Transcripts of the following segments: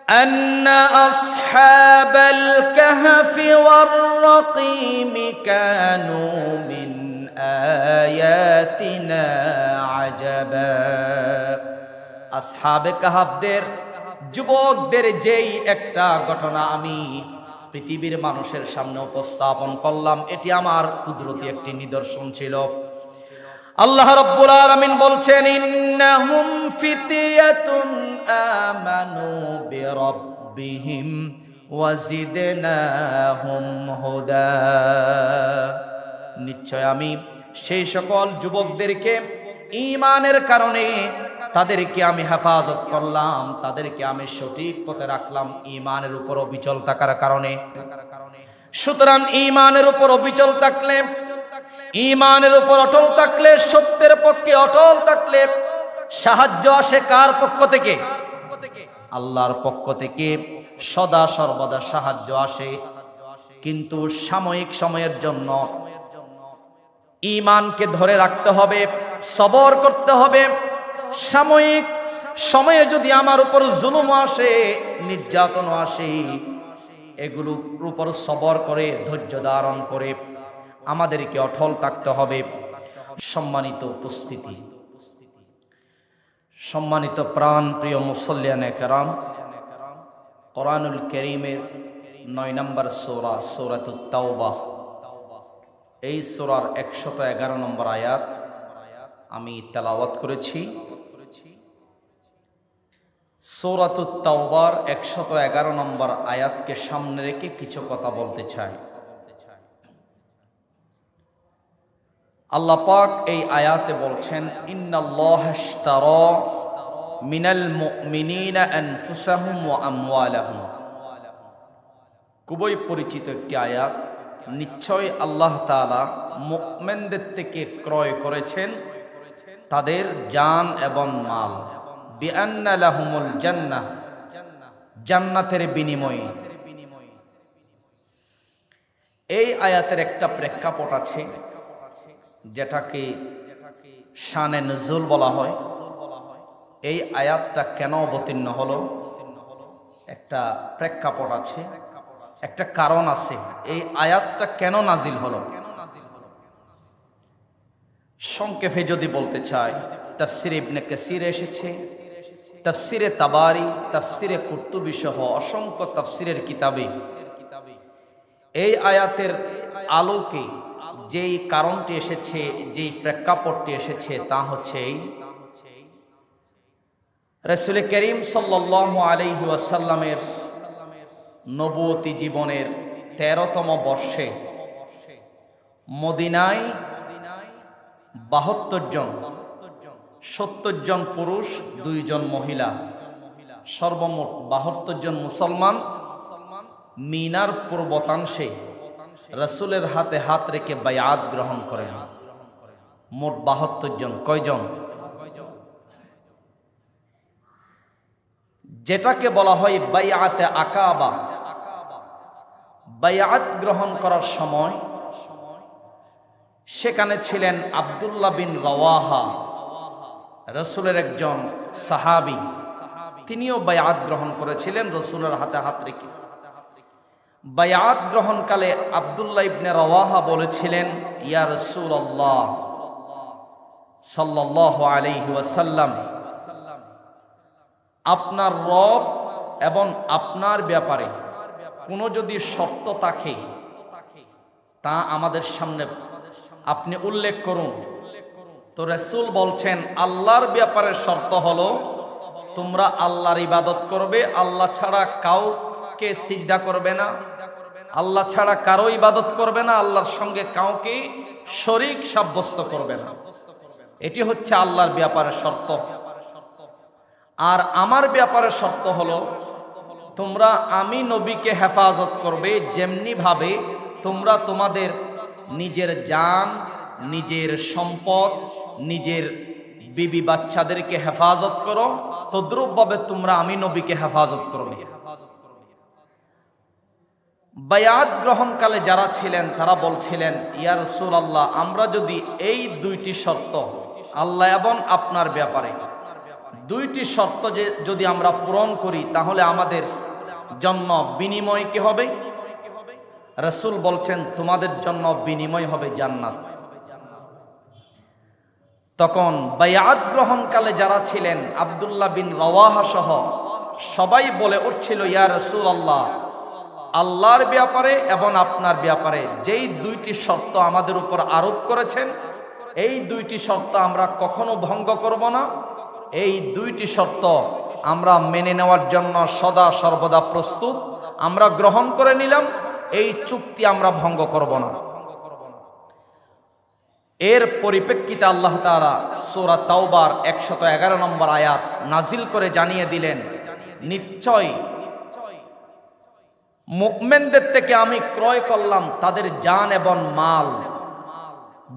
أن أصحاب الكهف والرقيم كانوا من آياتنا عجبا আসহাবে কাহাফদের যুবকদের যেই একটা ঘটনা আমি পৃথিবীর মানুষের সামনে উপস্থাপন করলাম, এটি আমার কুদরতি একটি নিদর্শন ছিল। আল্লাহ রাব্বুল আলামিন বলছেন, ইন্নাহুম ফিতয়াতুন আমানু বিরাব্বিহিম ওয়াজিদনাহুম হুদা। নিশ্চয় আমি সেই সকল যুবকদেরকে ঈমানের কারণে তাদেরকে আমি হেফাজত করলাম, তাদেরকে আমি সঠিক পথে রাখলাম ঈমানের উপর অবিচল থাকার কারণে। সুতরাং ঈমানের উপর অবিচল থাকলে, ঈমানের উপর অটল থাকলে, সত্যের পক্ষে অটল থাকলে সাহায্য আসে কার পক্ষ থেকে? আল্লাহর পক্ষ থেকে সদা সর্বদা সাহায্য আসে। কিন্তু সাময়িক সময়ের জন্য ঈমানকে ধরে রাখতে হবে, সবর করতে হবে। সাময়িক সময়ে যদি আমার উপর জুলুম আসে, নির্যাতন আসে, এগুলোর উপর সবর করে ধৈর্য ধারণ করে আমাদেরকে অটল থাকতে হবে। সম্মানিত উপস্থিতি, সম্মানিত প্রাণ প্রিয় মুসল্লিয়ানে কেরাম, কোরআনুল কারীমের 9 নম্বর সূরা সূরাতুত তাওবা, এই সূরার 111 নম্বর আয়াত আমি তেলাওয়াত করেছি। সূরাতুত তাওবার 111 নম্বর আয়াতকে সামনে রেখে কিছু কথা বলতে চাই। আল্লাহ পাক এই আয়াতে বলছেন, ইন্নাল্লাহা ইশতারা মিনাল মুমিনিনা আনফুসাহুম ওয়া আমওয়ালাহুম। খুবই পরিচিত একটি আয়াত। নিশ্চয় আল্লাহ তাআলা মুমিনদের থেকে ক্রয় করেছেন তাদের জান এবং মাল, বিআন্না লাহুমুল জান্নাহ, জান্নাতের বিনিময়ে। এই আয়াতের একটা প্রেক্ষাপট আছে যেটাকে শানে নুজুল বলা হয়। এই আয়াতটা কেন অবতীর্ণ হলো, একটা প্রেক্ষাপট আছে, একটা কারণ আছে। এই আয়াতটা কেন নাজিল হলো, সংক্ষেপে যদি বলতে চাই, তাফসিরে ইবনে কাসির এসেছে, তাফসিরে তাবারি, তাফসিরে কুরতুবী সহ অসংখ্য তাফসিরের কিতাবে এই আয়াতের আলোকে যেই কারণটি এসেছে, যেই প্রেক্ষাপটটি এসেছে, তা হচ্ছে রাসূল করিম সাল্লাল্লাহু আলাইহি ওয়াসাল্লামের নবুয়তি জীবনের 13তম বর্ষে মদিনায় 72 জন, 70 জন পুরুষ, 2 জন মহিলা, সর্বমোট 72 জন মুসলমান মিনার পূর্বতাংশে রাসূলের হাতে হাত রেখে বায়াত গ্রহণ করেন। মোট 72 জন। কয়জন? যেটাকে বলা হয় বায়াতে আকাবা। বায়াত গ্রহণ করার সময় সেখানে ছিলেন আব্দুল্লাহ বিন রাওয়াহা, রাসূলের একজন সাহাবী। তিনিও বায়াত গ্রহণ করেছিলেন রাসূলের হাতে হাত রেখে। বায়াত গ্রহণকালে আব্দুল্লাহ ইবনে রাওয়াহা বলেছিলেন, ইয়া রাসূলুল্লাহ সাল্লাল্লাহু আলাইহি ওয়াসাল্লাম, আপনার রব এবং আপনার ব্যাপারে কোনো যদি শর্ত থাকে তা আমাদের সামনে আপনি উল্লেখ করুন। তো রাসূল বলছেন, আল্লাহর ব্যাপারে শর্ত হলো তোমরা আল্লাহর ইবাদত করবে, আল্লাহ ছাড়া কাউকে সিজদা করবে না, আল্লাহ ছাড়া কারো ইবাদত করবে না, আল্লাহর সঙ্গে কাউকে শরীক সাব্যস্ত করবে না। এটি হচ্ছে আল্লাহর ব্যাপারে শর্ত। আর আমার ব্যাপারে শর্ত হলো তোমরা আমি নবীকে হেফাজত করবে, যেমনি ভাবে তোমরা তোমাদের নিজের জান, নিজের সম্পদ, নিজের বিবি বাচ্চাদেরকে হেফাজত করো, তদ্রূপভাবে তোমরা আমি নবীকে হেফাজত করবে। বায়াত গ্রহণকালে যারা ছিলেন তারা বলছিলেন, ইয়া রাসূলুল্লাহ, আমরা যদি এই 2টি শর্ত আল্লাহ এবং আপনার ব্যাপারে দুইটি শর্ত যদি আমরা পূরণ করি তাহলে আমাদের জন্য বিনিময় কি হবে? রাসূল বলছেন তোমাদের জন্য বিনিময় হবে জান্নাত। তখন বায়াত গ্রহণকালে যারা ছিলেন আব্দুল্লাহ বিন রওয়াহা সহ সবাই বলে উঠছিল, ইয়া রাসূলুল্লাহ, আল্লাহর ব্যাপারে এবং আপনার ব্যাপারে যেই দুইটি শর্ত আমাদের উপর আরোপ করেছেন, এই দুইটি শর্ত আমরা কখনো ভঙ্গ করব না। এই দুইটি শর্ত আমরা মেনে নেওয়ার জন্য সদা সর্বদা প্রস্তুত। আমরা গ্রহণ করে নিলাম, এই চুক্তি আমরা ভঙ্গ করব না। এর পরিপ্রেক্ষিতে আল্লাহ তাআলা সূরা তাওবার 111 নম্বর আয়াত নাজিল করে জানিয়ে দিলেন, নিশ্চয় মুমিনদের থেকে আমি ক্রয় করলাম তাদের জান এবং মাল,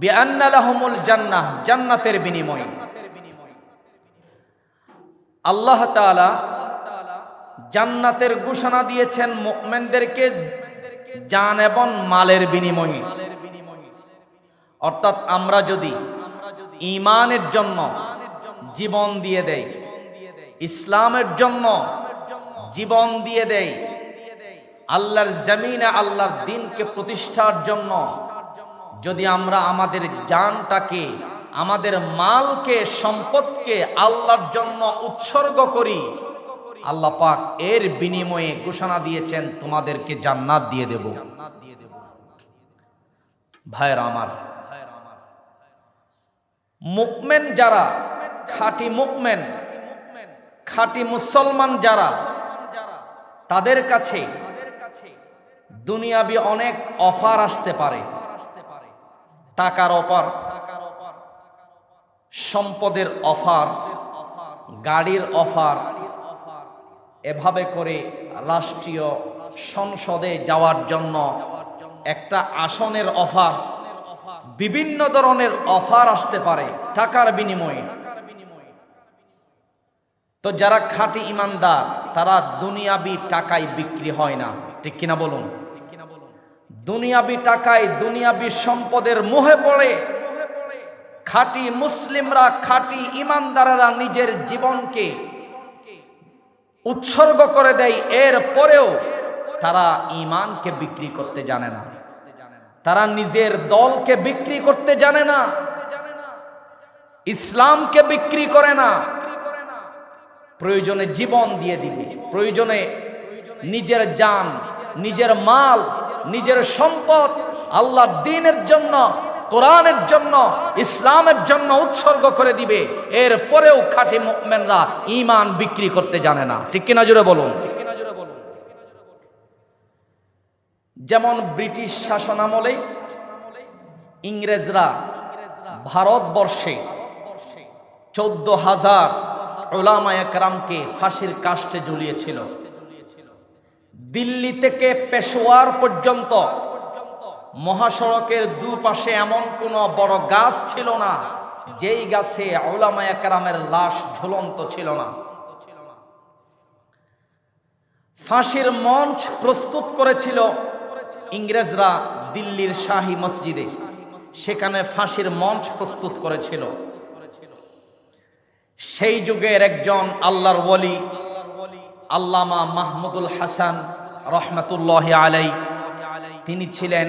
বিআন্না লাহুমুল জান্নাহ, জান্নাতের বিনিময়ে। আল্লাহ তাআলা জান্নাতের ঘোষণা দিয়েছেন মুমিনদেরকে জান এবং মালের বিনিময়ে। অর্থাৎ আমরা যদি ঈমানের জন্য জীবন দিয়ে দেই, ইসলামের জন্য জীবন দিয়ে দেই, আল্লাহর জমিনে আল্লাহর দ্বীনকে প্রতিষ্ঠার জন্য যদি আমরা আমাদের জানটাকে, আমাদের মালকে, সম্পদকে আল্লাহর জন্য উৎসর্গ করি, আল্লাহ পাক এর বিনিময়ে ঘোষণা দিয়েছেন তোমাদেরকে জান্নাত দিয়ে দেব। ভাইরা আমার, মুমিন যারা, খাঁটি মুমিন, খাঁটি মুসলমান যারা, তাদের কাছে দুনিয়াবি অনেক অফার আসতে পারে, টাকার অফার, সম্পদের অফার, গাড়ির অফার, এভাবে করে রাষ্ট্রীয় সংসদে যাওয়ার জন্য একটা আসনের অফার, বিভিন্ন ধরনের অফার আসতে পারে টাকার বিনিময়ে। তো যারা খাঁটি ঈমানদার তারা দুনিয়াবি টাকায় বিক্রি হয় না, ঠিক কিনা বলুন? দুনিয়াবি টাকায়, দুনিয়াবি সম্পদের মোহে পড়ে খাঁটি মুসলিমরা, খাঁটি ঈমানদারেরা নিজের জীবনকে উৎসর্গ করে দেয়। এর পরেও তারা ঈমানকে বিক্রি করতে জানে না, তারা নিজের দলকে বিক্রি করতে জানে না, ইসলামকে বিক্রি করে না। প্রয়োজনে জীবন দিয়ে দিবে, প্রয়োজনে নিজের জান, নিজের মাল, নিজের সম্পদ আল্লাহর দ্বীনের জন্য, কোরআনের জন্য, ইসলামের জন্য উৎসর্গ করে দিবে। এর পরেও খাঁটি মুমিনরা ঈমান বিক্রি করতে জানে না, ঠিক কিনা জোরে বলুন? যেমন ব্রিটিশ শাসনামলে ইংরেজরা ভারতবর্ষে 14,000 উলামায়ে কেরামকে ফাঁসির কাস্টে ঝুলিয়েছিল। দিল্লি থেকে পেশোয়ার পর্যন্ত মহাসড়কের দুপাশে এমন কোন বড় গাছ ছিল না যেই গাছে উলামায়ে কেরামের লাশ ঝুলন্ত ছিল না। ফাঁসির মঞ্চ প্রস্তুত করেছিল ইংরেজরা দিল্লির শাহী মসজিদে, সেখানে ফাঁসির মঞ্চ প্রস্তুত করেছিল। সেই যুগের একজন আল্লাহর ওয়ালি আল্লামা মাহমুদুল হাসান রহমাতুল্লাহি আলাইহি, তিনি ছিলেন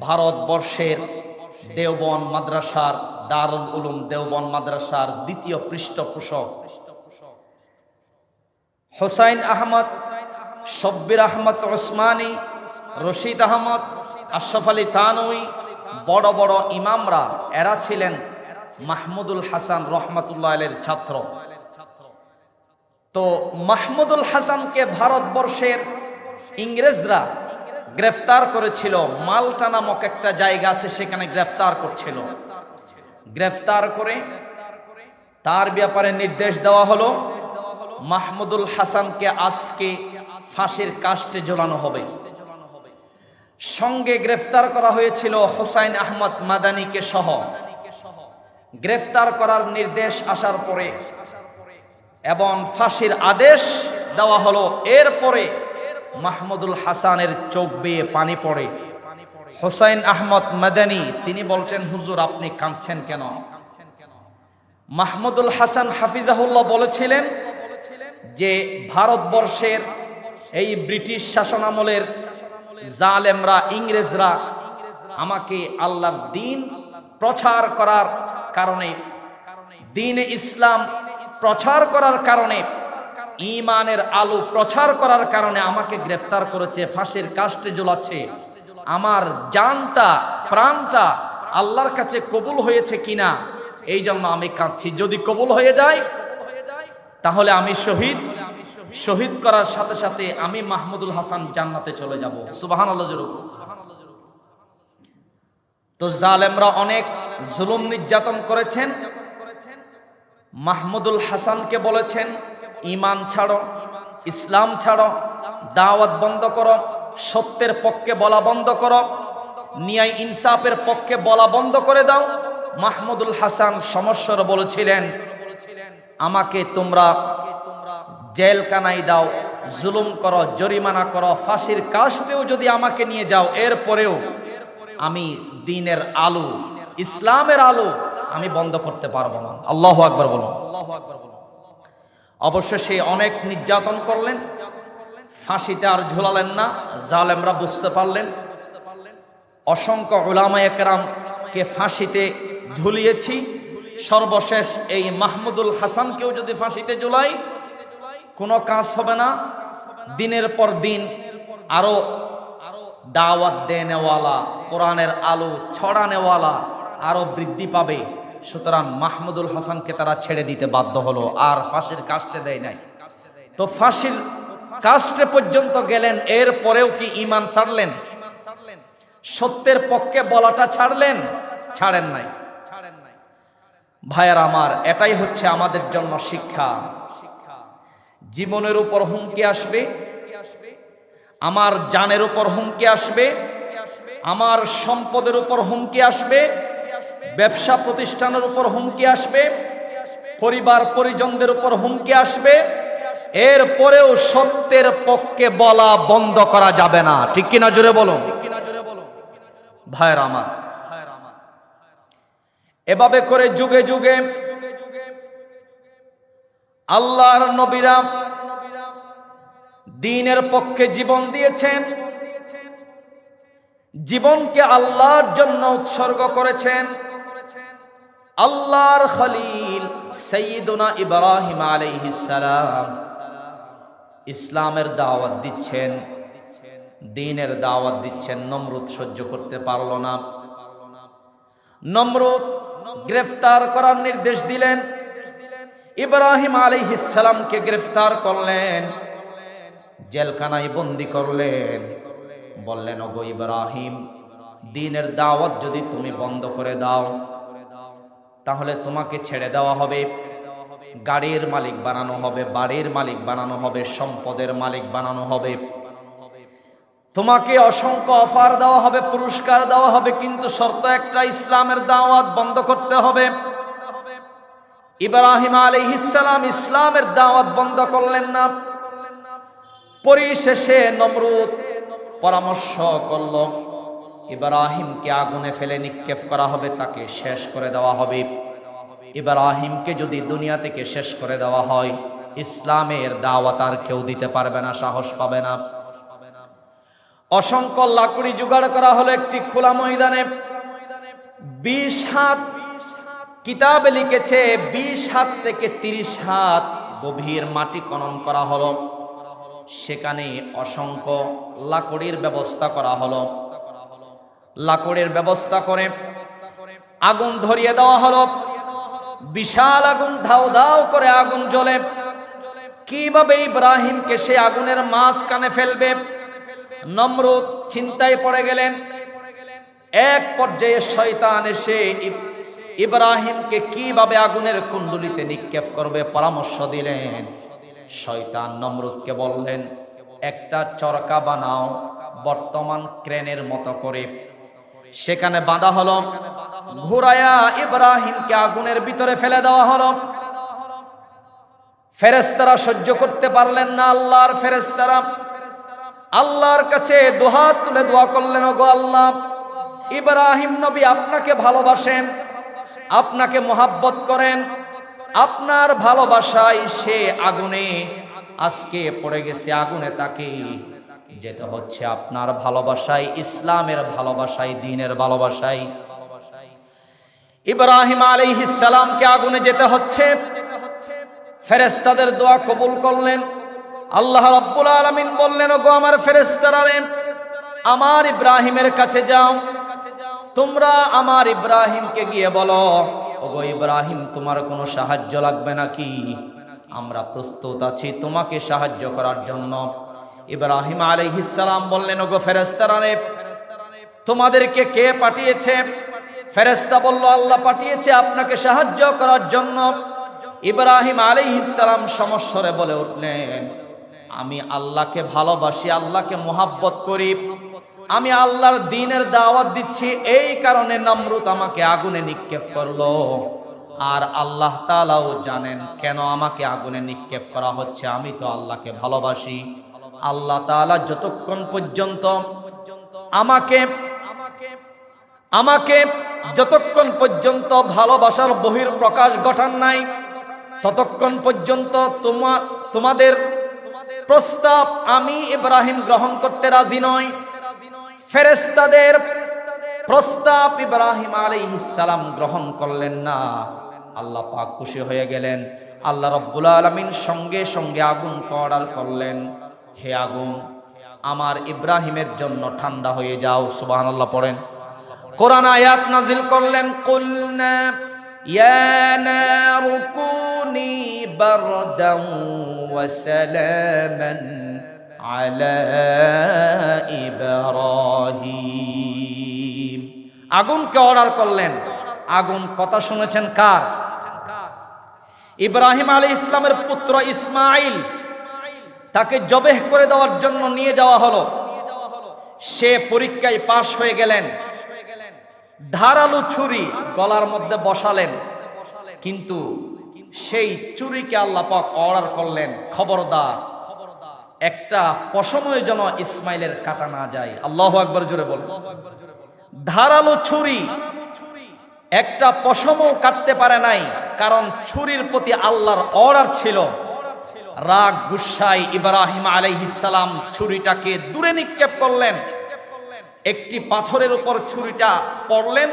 ভারতবর্ষের দেওবন্দ মাদ্রাসার, দারুল উলুম দেওবন্দ মাদ্রাসার দ্বিতীয় পৃষ্ঠপোষক। হুসাইন আহমদ, শব্বির আহমদ ওসমানী, রশিদ আহমদ, আশরাফ আলী থানভী, বড় বড় ইমামরা এরা ছিলেন মাহমুদুল হাসান রহমাতুল্লাহ আলাইহির ছাত্র। তো মাহমুদুল হাসানকে ভারতবর্ষের ইংরেজরা গ্রেফতার করেছিল। মাল্টা নামক একটা জায়গা আছে, সেখানে গ্রেফতার করছিল। গ্রেফতার করে তার ব্যাপারে নির্দেশ দেওয়া হলো, মাহমুদুল হাসানকে আজকে ফাঁসির কাস্টে ঝোলানো হবে। সঙ্গে গ্রেফতার করা হয়েছিল হুসাইন আহমদ মাদানীকে সহ। গ্রেফতার করার নির্দেশ আসার পরে এবং ফাঁসির আদেশ দেওয়া হলো, এরপরে মাহমুদুল হাসানের চোখ বেয়ে পানি পড়ে। হুসাইন আহমদ মাদানী তিনি বলছেন, হুজুর আপনি কাঁদছেন কেন? মাহমুদুল হাসান হাফিজাহুল্লাহ বলেছিলেন যে ভারতবর্ষের এই ব্রিটিশ শাসনামলের জালেমরা, ইংরেজরা আমাকে আল্লাহর দ্বীন প্রচার করার কারণে, দ্বীনে ইসলাম প্রচার করার কারণে, ঈমানের আলো প্রচার করার কারণে আমাকে গ্রেফতার করেছে, ফাঁসির কাস্টে ঝুলাচ্ছে। আমার জানটা, প্রাণটা আল্লাহর কাছে কবুল হয়েছে কিনা এই জন্য আমি কাঁদছি। যদি কবুল হয়ে যায় তাহলে আমি শহীদ, শহীদ করার সাথে সাথে আমি মাহমুদুল হাসান জান্নাতে চলে যাব। সুবহানাল্লাহ। তো জালেমরা অনেক জুলুম নির্যাতন করেছেন। মাহমুদুল হাসানকে বলেছেন ঈমান ছাড়ো, ইসলাম ছাড়ো, দাওয়াত বন্ধ করো, সত্যের পক্ষে বলা বন্ধ করো, ন্যায় ইনসাফের পক্ষে বলা বন্ধ করে দাও। মাহমুদুল হাসান সমস্যার বলেছিলেন আমাকে তোমরা জেলখানায় দাও, জুলুম করো, জরিমানা করো, ফাঁসির কাস্টেও যদি আমাকে নিয়ে যাও, এরপরেও আমি দ্বীনের আলো, ইসলামের আলো আমি বন্ধ করতে পারবো না। আল্লাহু আকবার বলুন। অবশ্য সে অনেক নির্যাতন করলেন, ফাঁসিতে আর ঝুলালেন না। জালেমরা বুঝতে পারলেন অসংখ্য উলামায়ে কেরামকে ফাঁসিতে ঝুলিয়েছি, সর্বশেষ এই মাহমুদুল হাসানকেও যদি ফাঁসিতে ঝুলাই কোনো কাজ হবে না। দিনের পর দিন আরো দাওয়াত দেনেওয়ালা, কোরআনের আলো ছড়ানেওয়ালা আরো বৃদ্ধি পাবে। সুতরাং মাহমুদুল হাসানকে তারা ছেড়ে দিতে বাধ্য হলো, আর ফাঁসির কাস্টে দেয় নাই। তো ফাঁসির কাস্টে পর্যন্ত গেলেন, এর পরেও কি ঈমান ছাড়লেন? সত্যের পক্ষে বলাটা ছাড়লেন? ছাড়েন নাই। ভাইয়ার আমার, এটাই হচ্ছে আমাদের জন্য শিক্ষা। জীবনের উপর হুমকি আসবে, আমার জানের উপর হুমকি আসবে, আমার সম্পদের উপর হুমকি আসবে, ব্যবসা প্রতিষ্ঠানের উপর হুমকি আসবে, পরিবার পরিজনদের উপর হুমকি আসবে, এরপরেও সত্যের পক্ষে বলা বন্ধ করা যাবে না। ঠিক কিনা জোরে বলুন। ভাইয়ের আমার, এভাবে করে যুগে যুগে আল্লাহর নবীরা দ্বীনের পক্ষে জীবন দিয়েছেন, জীবনকে আল্লাহর জন্য উৎসর্গ করেছেন। আল্লাহর খলিল সাইয়্যিদুনা ইব্রাহিম আলাইহিস সালাম ইসলামের দাওয়াত দিচ্ছেন, দ্বীনের দাওয়াত দিচ্ছেন। নমরুদ সহ্য করতে পারল না। নমরুদ গ্রেফতার করার নির্দেশ দিলেন, ইব্রাহিম আলাইহিস সালামকে গ্রেফতার করলেন, জেলখানায় বন্দী করলেন। বললেন, ওগো ইব্রাহিম, দ্বীনের দাওয়াত যদি তুমি বন্ধ করে দাও তাহলে তোমাকে ছেড়ে দেওয়া হবে, গাড়ির মালিক বানানো হবে, বাড়ির মালিক বানানো হবে, সম্পদের মালিক বানানো হবে, তোমাকে অসংখ্য অফার দেওয়া হবে, পুরস্কার দেওয়া হবে, কিন্তু শর্ত একটা, ইসলামের দাওয়াত বন্ধ করতে হবে। ইব্রাহিম আলাইহিস সালাম ইসলামের দাওয়াত বন্ধ করলেন না। পরিশেষে নমরুদ পরামর্শ করল, ইব্রাহিমকে আগুনে ফেলে নিক্ষেপ করা হবে, তাকে শেষ করে দেওয়া হবে। ইব্রাহিমকে যদি দুনিয়া থেকে শেষ করে দেওয়া হয়, ইসলামের দাওয়াত আর কেউ দিতে পারবে না, সাহস পাবে না। অসংখ্য লাকড়ি জোগাড় করা হলো একটি খোলা ময়দানে। 20 হাত কিতাবে লিখেছে, 20 হাত থেকে 30 হাত গভীর মাটি খনন করা হলো। সেখানে অসংখ্য লাকড়ির ব্যবস্থা করা হলো। লাকড়ির ব্যবস্থা করে আগুন ধরিয়ে দেওয়া হলো। বিশাল আগুন, ধাও ধাও করে আগুন জ্বলে। কিভাবে ইব্রাহিমকে সে আগুনের মাঝখানে ফেলবে? নমরুদ চিন্তায় পড়ে গেলেন। এক পর্যায়ে শয়তান এসে ইব্রাহিমকে কিভাবে আগুনের কুণ্ডুলিতে নিক্ষেপ করবে পরামর্শ দিলেন। শয়তান নমরুদকে বললেন, একটা চরকা বানাও, বর্তমান ক্রেনের মতো করে, সেখানে বাঁধা হলো, ঘুরায়া ইব্রাহিমকে আগুনের ভিতরে ফেলে দেওয়া হলো। ফেরেশতারা সহ্য করতে পারলেন না। আল্লাহর ফেরেশতারা আল্লাহর কাছে দুহাত তুলে দোয়া করলেন, ওগো আল্লাহ, ইব্রাহিম নবী আপনাকে ভালোবাসেন, আপনাকে মোহাব্বত করেন, আপনার ভালোবাসায় সে আগুনে আজকে পড়ে গেছে, আগুনে তাকে যেতে হচ্ছে আপনার ভালোবাসায়, ইসলামের ভালোবাসায়, দ্বীনের ভালোবাসায়। ইব্রাহিম আলাইহিস সালামকে আগুনে যেতে হচ্ছে, ফেরেশতাদের দোয়া কবুল করলেন। আল্লাহ রাব্বুল আলামিন বললেন, ওগো আমার ফেরেশতারা, আমার ইব্রাহিমের কাছে যাও, তোমরা আমার ইব্রাহিমকে গিয়ে বলো, ওগো ইব্রাহিম, তোমার কোনো সাহায্য লাগবে নাকি? আমরা প্রস্তুত আছি তোমাকে সাহায্য করার জন্য। ইব্রাহিম আলাইহিস সালাম বললেন, ওগো ফেরেশতারা, তোমাদেরকে কে পাঠিয়েছে? ফেরেশতা বলল, আল্লাহ পাঠিয়েছে আপনাকে সাহায্য করার জন্য। ইব্রাহিম আলাইহিস সালাম সমস্বরে বলে উঠলেন, আমি আল্লাহকে ভালোবাসি, আল্লাহকে মুহাব্বত করি, আমি আল্লাহর দ্বীনের দাওয়াত দিচ্ছি, এই কারণে নমরুদ আমাকে আগুনে নিক্ষেপ করলো। আর আল্লাহ তাআলাও জানেন কেন আমাকে আগুনে নিক্ষেপ করা হচ্ছে, আমি তো আল্লাহকে ভালোবাসি। আল্লাহ তাআলা যতক্ষণ পর্যন্ত আমাকে যতক্ষণ পর্যন্ত ভালোবাসার বহির প্রকাশ ঘটান নাই, ততক্ষণ পর্যন্ত তোমাদের প্রস্তাব আমি ইব্রাহিম গ্রহণ করতে রাজি নই। ফেরেশতাদের প্রস্তাব ইব্রাহিম আলাইহিস সালাম গ্রহণ করলেন না। আল্লাহ পাক খুশি হয়ে গেলেন। আল্লাহ রাব্বুল আলামিন সঙ্গে সঙ্গে আগুনকে অর্ডার করলেন, হে আগুন, আমার ইব্রাহিমের জন্য ঠান্ডা হয়ে যাও। সুবহানাল্লাহ পড়েন। কোরআন আয়াত নাজিল করলেন, কুলনা ইয়া নারু কুনি বারদান ওয়া সালামান আলা ইব্রাহিম। আগুনকে অর্ডার করলেন। আগুন কথা শুনেছেন কার? ইব্রাহিম আলাইহিস সালামের পুত্র ইসমাঈল, তাকে জবেহ করে দেওয়ার জন্য নিয়ে যাওয়া হলো। সে পরীক্ষায় পাশ হয়ে গেলেন। ধারালো ছুরি গলার মধ্যে বসালেন, কিন্তু সেই ছুরিকে আল্লাহ পাক অর্ডার করলেন, খবরদার একটা পশমও যেন ইসমাইলের কাটা না যায়। আল্লাহু আকবার জোরে বলুন। ধারালো ছুরি একটা পশমও কাটতে পারে নাই, কারণ ছুরির প্রতি আল্লাহর অর্ডার ছিল। রাগ গুসায় ইব্রাহিম আলাইহিস সালাম ছুরিটাকে দূরে নিক্ষেপ করলেন। একটি পাথরের উপর ছুরিটা পড়লেন,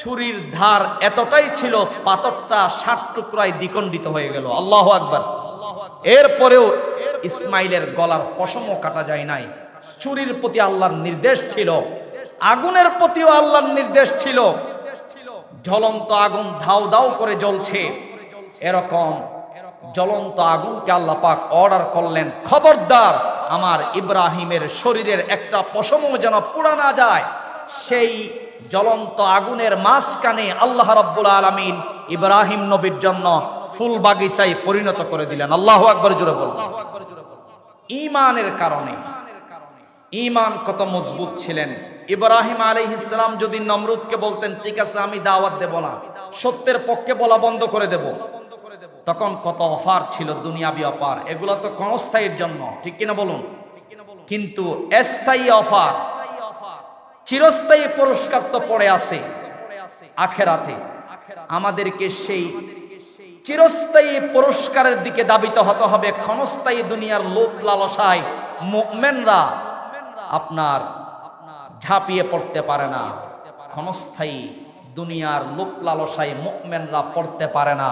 ছুরির ধার এতটাই ছিল পাথরটা ৭ টুকরায় দ্বিখণ্ডিত হয়ে গেল। আল্লাহু আকবার। এরপরেও ইসমাইলের গলার পশমও কাটা যায় নাই। ছুরির প্রতি আল্লাহর নির্দেশ ছিল, আগুনের প্রতিও আল্লাহর নির্দেশ ছিল। জ্বলন্ত আগুন ধাউ ধাউ করে জ্বলছে, এরকম জ্বলন্ত আগুনকে আল্লাহ পাক অর্ডার করলেন, খবরদার আমার ইব্রাহিমের শরীরের একটা পশমও যেন পোড়া না যায়। সেই জ্বলন্ত আগুনের মাঝখানে আল্লাহ রাব্বুল আলামিন ইব্রাহিম নবীর জন্য ফুল বাগিচায় পরিণত করে দিলেন। আল্লাহু আকবার জোরে বলুন। ঈমানের কারণে, ঈমান কত মজবুত ছিলেন। ইব্রাহিম আলাইহিস সালাম যদি নমরুদকে বলতেন, ঠিক আছে আমি দাওয়াত দেব না, সত্যের পক্ষে বলা বন্ধ করে দেব, তখন কত অফার ছিল, দুনিয়াবি অফার, এগুলো তো ক্ষণস্থায়ীর জন্য, ঠিক কিনা বলুন। কিন্তু স্থায়ী অফার, চিরস্থায়ী পুরস্কার তো পড়ে আছে আখেরাতে। আমাদেরকে সেই চিরস্থায়ী পুরস্কারের দিকে দাবিত হতে হবে। ক্ষণস্থায়ী দুনিয়ার লোভ লালসায় মুমিনরা আপনার ঝাঁপিয়ে পড়তে পারে না। ক্ষণস্থায়ী দুনিয়ার লোভ লালসায় মুমিনরা পড়তে পারে না।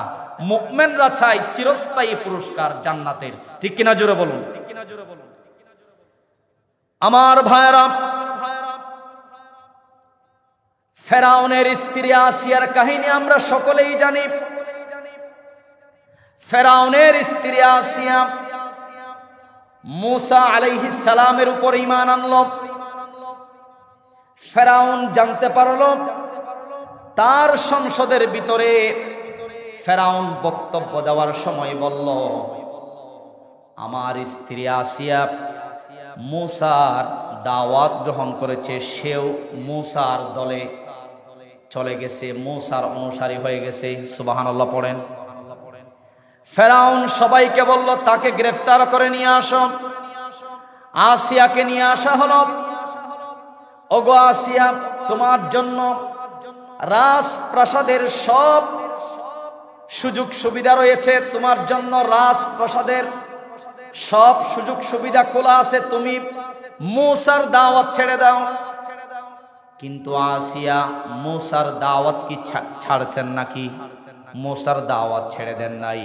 মুমিনরা চায় চিরস্থায়ী পুরস্কার জান্নাতের, ঠিক কিনা জোরে বলুন। আমার ভাইরা, ফেরাউনের স্ত্রী আসিয়ার কাহিনী আমরা সকলেই জানি। ফেরাউনের স্ত্রী আসিয়া মুসা আলাইহিস সালামের উপর ঈমান আনল। ফেরাউন জানতে পারল, তার সংসদের ভিতরে ফেরাউন বক্তব্য দেওয়ার সময় বলল, আমার স্ত্রী আসিয়া মুসার দাওয়াত গ্রহণ করেছে, সেও মুসার দলে চলে গেছে, মুসার অনুসারী হয়ে গেছে। সুবহানাল্লাহ পড়েন। ফেরাউন সবাইকে বলল, তাকে গ্রেফতার করে নিয়ে আসো। আসিয়াকে নিয়ে আসা হলো। ওগো আসিয়া, তোমার জন্য রাজপ্রাসাদের সব সুযোগ সুবিধা রয়েছে তোমার জন্য, রাজপ্রাসাদের সব সুযোগ সুবিধা খোলা আছে, তুমি মূসার দাওয়াত ছেড়ে দাও। কিন্তু আসিয়া মূসার দাওয়াত কি ছাড়ছেন নাকি? মূসার দাওয়াত ছেড়ে দেন নাই।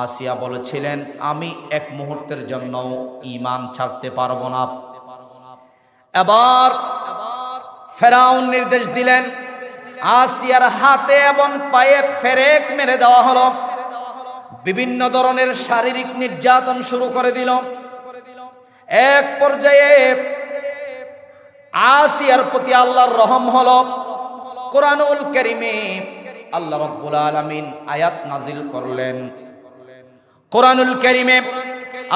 আসিয়া বলেছিলেন আমি এক মুহূর্তের জন্য ঈমান ছাড়তে পারবো না। এবার ফেরাউন নির্দেশ দিলেন, আসিয়ার হাতে এবং পায়ে ফেরেক মেরে দেওয়া হলো। বিভিন্ন ধরনের শারীরিক নির্যাতন শুরু করে দিল। এক পর্যায়ে আসিয়ার প্রতি আল্লাহর রহম হলো। কোরআনুল কারীমে আল্লাহ রাব্বুল আলামিন আয়াত নাজিল করলেন। কোরআনুল কারীমে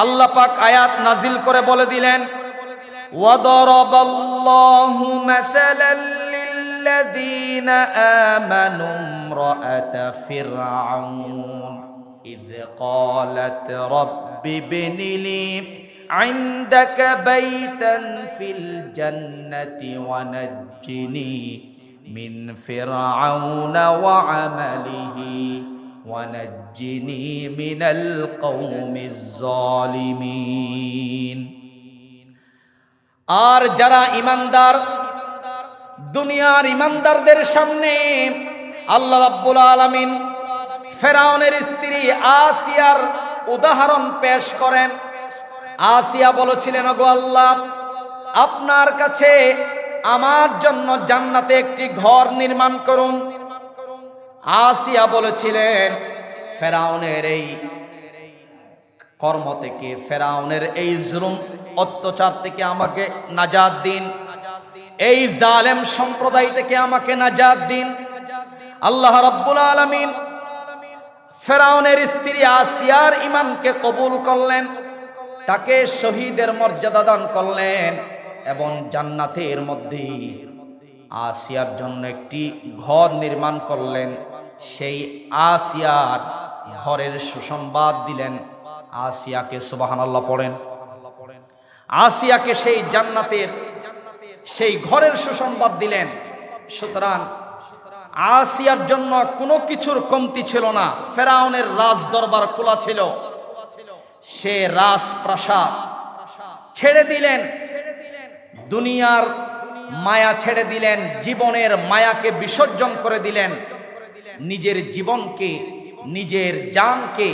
আল্লাহ পাক আয়াত নাজিল করে বলে দিলেন, ওয়াদারাবাল্লাহু মাসালাল লিল্লাযীনা আমানু ইমরাআতা ফিরআউন ইয ক্বালাত রাব্বি ইবনি লি عندك بيتا في الجنة ونجني من فرعون وعمله ونجني من القوم الظالمين। আর যারা ঈমানদার, দুনিয়ার ঈমানদারদের সামনে আল্লাহ রাব্বুল আলামিন ফেরাউনের স্ত্রী আসিয়ার উদাহরণ পেশ করেন। আসিয়া বলেছিলেন, ওগো আল্লাহ, আপনার কাছে আমার জন্য জান্নাতে একটি ঘর নির্মাণ করুন। আসিয়া বলেছিলেন, ফেরাউনের এই কর্ম থেকে, ফেরাউনের এই জুলুম অত্যাচার থেকে আমাকে নাজাত দিন, এই জালেম সম্প্রদায় থেকে আমাকে নাজাত দিন। আল্লাহ রাব্বুল আলামিন ফেরাউনের স্ত্রী আসিয়ার ঈমানকে কবুল করলেন, তাকে শহীদের মর্যাদা দান করলেন এবং জান্নাতের মধ্যে আসিয়ার জন্য একটি ঘর নির্মাণ করলেন। সেই আসিয়ার ঘরের সুসংবাদ দিলেন। আসিয়াকে সুবহানাল্লাহ পড়েন, আসিয়াকে সেই জান্নাতের সেই ঘরের সুসংবাদ দিলেন। সুতরাং আসিয়ার জন্য কোনো কিছুর কমতি ছিল না। ফেরাউনের রাজ দরবার খোলা ছিল, সে রাজপ্রাসাদ ছেড়ে দিলেন, দুনিয়ার মায়া ছেড়ে দিলেন, জীবনের মায়াকে বিসর্জন করে দিলেন, নিজের জীবনকে, নিজের জানকে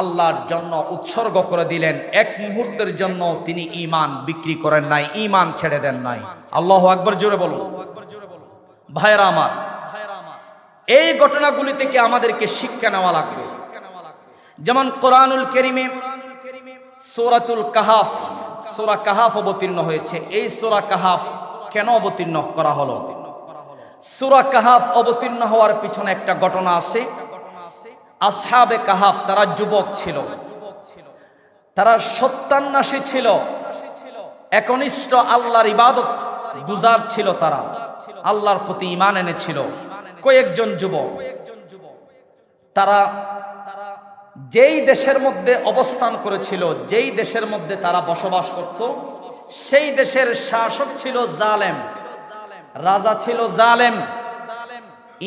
আল্লাহর জন্য উৎসর্গ করে দিলেন। এক মুহূর্তের জন্য তিনি ঈমান বিক্রি করেন নাই, ঈমান ছেড়ে দেন নাই। আল্লাহু আকবার, জোরে বলুন। ভাইরা আমার, এই ঘটনাগুলি থেকে আমাদেরকে শিক্ষা নেওয়া লাগবে। যেমন কোরআনুল কারীমে সূরাতুল কাহাফ, সূরা কাহাফ অবতীর্ণ হয়েছে। এই সূরা কাহাফ কেন অবতীর্ণ করা হলো? সূরা কাহাফ অবতীর্ণ হওয়ার পিছনে একটা ঘটনা আছে। আসহাবে কাহাফ, তারা যুবক ছিল, তারা সত্যান্বেষী ছিল, একনিষ্ঠ আল্লাহর ইবাদত গুজার ছিল, তারা আল্লাহর প্রতি ঈমান এনেছিল। কয়েকজন যুবক, তারা যেই দেশের মধ্যে অবস্থান করেছিল, যেই দেশের মধ্যে তারা বসবাস করত, সেই দেশের শাসক ছিল জালেম, রাজা ছিল জালেম।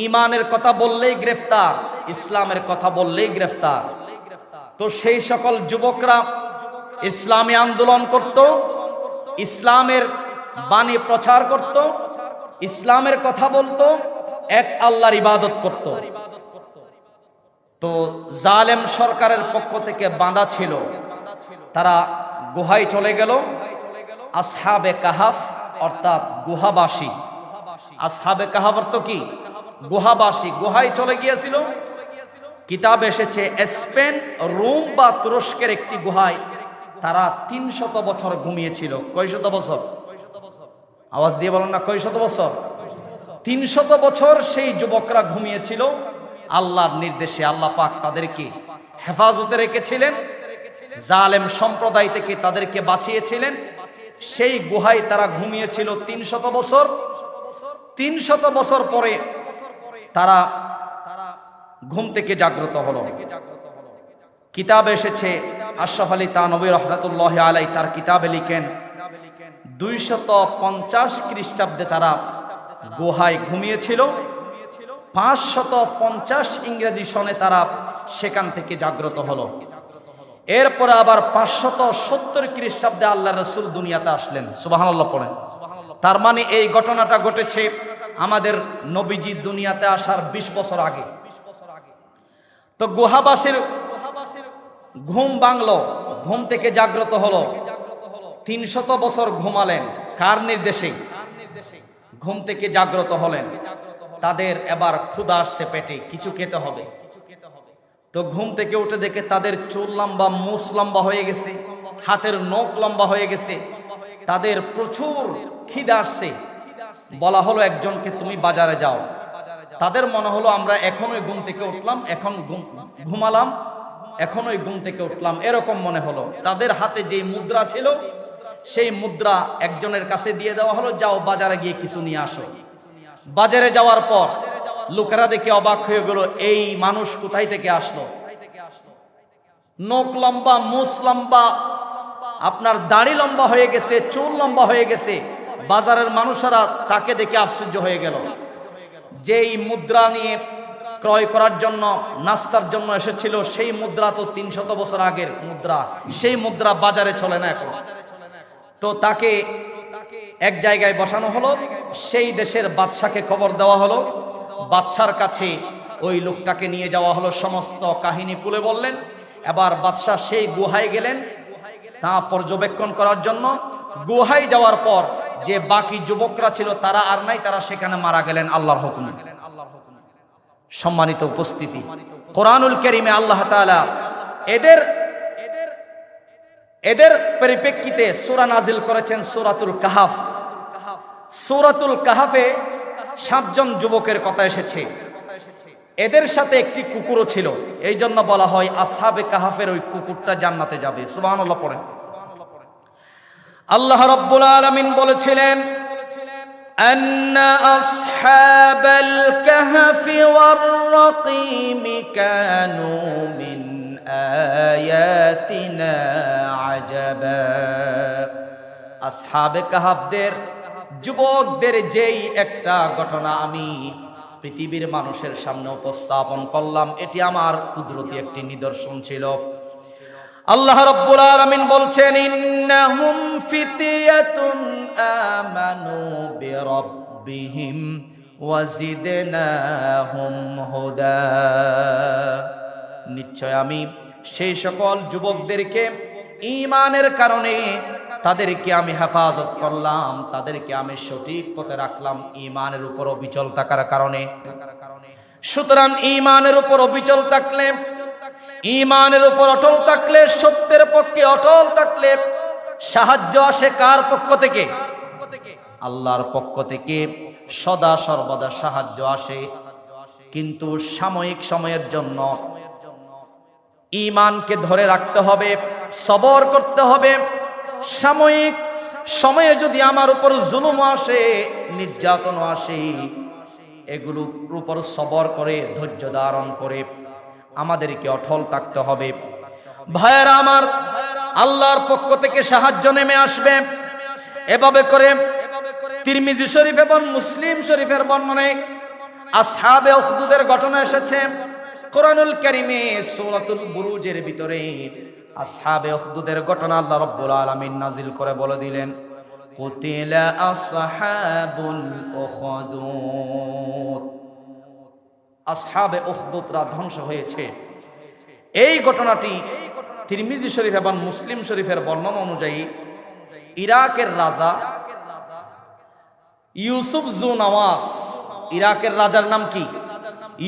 ঈমানের কথা বললেই গ্রেফতার, ইসলামের কথা বললেই গ্রেফতার। তো সেই সকল যুবকরা ইসলামী আন্দোলন করত, ইসলামের বাণী প্রচার করত, ইসলামের কথা বলতো, এক আল্লাহর ইবাদত করত। তো জালেম সরকারের পক্ষ থেকে বাঁধা ছিল, তারা গুহায় চলে গেল। আসহাবে কাহাফ অর্থাৎ গুহাবাসী, আসহাবে কাহাফ অর্থ কি? গুহাবাসী, গুহায় চলে গিয়েছিল। কিতাব এসেছে স্পেন, রোম বা তুরস্কের একটি গুহায় তারা 300 বছর ঘুমিয়েছিল। কয় শত বছর? আওয়াজ দিয়ে বলেন না, কয় শত বছর? 300 বছর সেই যুবকরা ঘুমিয়েছিল। আল্লাহর নির্দেশে আল্লাহ পাক তাদেরকে হেফাজতে রেখেছিলেন, জালেম সম্প্রদায় থেকে তাদেরকে বাঁচিয়েছিলেন। সেই গুহায় তারা ঘুমিয়েছিল 300 বছর। 300 বছর পরে তারা ঘুম থেকে জাগ্রত হলো। কিতাব এসেছে, আশরাফ আলী থানভী রাহমাতুল্লাহ আলাইহি তার কিতাবে লিখেন 250 খ্রিস্টাব্দে তারা গুহায় ঘুমিয়েছিল। 550 ইংরেজি সনে তারা সেখান থেকে জাগ্রত হলো। এরপরে আবার 570 খ্রিস্টাব্দে আল্লাহ রসুল দুনিয়াতে আসলেন। সুবহানাল্লাহ পড়েন। তার মানে এই ঘটনাটা ঘটেছে আমাদের নবীজি দুনিয়াতে আসার 20 বছর আগে। তো গুহাবাসীর ঘুম ভাঙলো, ঘুম থেকে জাগ্রত হলো। 300 বছর ঘুমালেন, কার নির্দেশে? ঘুম থেকে জাগ্রত হলেন। তাদের এবার ক্ষুধা আসছে, পেটে কিছু খেতে হবে। তো ঘুম থেকে উঠে দেখে তাদের চুল লম্বা, মুছ লম্বা হয়ে গেছে, হাতের নখ লম্বা হয়ে গেছে, তাদের প্রচুর খিদা আসছে। বলা হলো একজনকে, তুমি বাজারে যাও। তাদের মনে হলো আমরা এখনোই ঘুম থেকে উঠলাম, এখন ঘুমালাম, এখনোই ঘুম থেকে উঠলাম, এরকম মনে হলো। তাদের হাতে যে মুদ্রা ছিল সেই মুদ্রা একজনের কাছে দিয়ে দেওয়া হলো, যাও বাজারে গিয়ে কিছু নিয়ে আসো। বাজারে যাওয়ার পর লোকেরা দেখে অবাক হয়ে গেল, এই মানুষ কোথায় থেকে আসলো? নখ লম্বা, মুছ লম্বা, আপনার দাড়ি লম্বা হয়ে গেছে, চুল লম্বা হয়ে গেছে। বাজারের মানুষেরা তাকে দেখে আশ্চর্য হয়ে গেল। যেই মুদ্রা নিয়ে ক্রয় করার জন্য, নাস্তার জন্য এসেছিল, সেই মুদ্রা তো 300 বছর আগের মুদ্রা, সেই মুদ্রা বাজারে চলে না এখন। তো তাকে এক জায়গায় বসানো হলো, সেই দেশের বাদশাকে খবর দেওয়া হলো। বাদশার কাছে ওই লোকটাকে নিয়ে যাওয়া হলো, সমস্ত কাহিনী খুলে বললেন। এবার বাদশাহ সেই গুহায় গেলেন তা পর্যবেক্ষণ করার জন্য। গুহায় যাওয়ার পর যে বাকি যুবকরা ছিল তারা আর নাই, তারা সেখানে মারা গেলেন আল্লাহর হুকুমে। সম্মানিত উপস্থিতি, কোরআনুল কারীমে আল্লাহ তাআলা এদের পরিপ্রেক্ষিতে সূরা নাজিল করেছেন সূরাতুল কাহাফ। সূরাতুল কাহাফে 7 জন যুবকের কথা এসেছে। এদের সাথে একটি কুকুরও ছিল, এই জন্য বলা হয় আসহাবে কাহাফের ওই কুকুরটা জান্নাতে যাবে। সুবহানাল্লাহ পড়েন। আল্লাহ রাব্বুল আলামিন বলেছিলেন, আন্না আসহাবাল কাহফি ওয়ার রাকিম কানু মিন আয়াতিনা আজাবা। আসহাবে কাহাফদের যুবকদের যেই একটা ঘটনা আমি পৃথিবীর মানুষের সামনে উপস্থাপন করলাম, এটি আমার কুদরতি একটি নিদর্শন ছিল। আল্লাহ রাব্বুল আলামিন বলছেন, ইন্নাহুম ফিতয়াতুন আমানু বিরাব্বিহিম ওয়াজিদনাহুম হুদা। নিশ্চয় আমি সেই সকল যুবকদেরকে ঈমানের কারণে তাদেরকে আমি হেফাজত করলাম, তাদেরকে আমি সঠিক পথে রাখলাম ঈমানের উপর অবিচল থাকার কারণে। সুতরাং ঈমানের উপর অবিচল থাকলে, ঈমানের উপর অটল থাকলে, সত্যের পক্ষে অটল থাকলে সাহায্য আসে কার পক্ষ থেকে? আল্লাহর পক্ষ থেকে সদা সর্বদা সাহায্য আসে। কিন্তু সাময়িক সময়ের জন্য ঈমানকে ধরে রাখতে হবে, সবর করতে হবে। সাময়িক সময়ে যদি আমার উপর জুলুম আসে, নির্যাতন আসে, এগুলোর উপর সবর করে, ধৈর্য ধারণ করে আমাদেরকে অটল থাকতে হবে। ভাইয়েরা আমার, আল্লাহর পক্ষ থেকে সাহায্য নেমে আসবে। এভাবে করে তিরমিজি শরীফ এবং মুসলিম শরীফের বর্ণনায় আসহাবে উখদুদের ঘটনা এসেছে। কোরআনুল কারীমে সূরাতুল বুরুজের ভিতরে আসহাবে উখদুদের ঘটনা আল্লাহ রাব্বুল আলামিন নাজিল করে বলে দিলেন, কুতিলা আসহাবুল উখদুদ। আসহাবে উখদুদরা ধ্বংস হয়েছে। এই ঘটনাটি তিরমিজি শরীফ এবং মুসলিম শরীফের বর্ণনা অনুযায়ী ইরাকের রাজা ইউসুফ জু নওয়াস, ইরাকের রাজার নাম কি?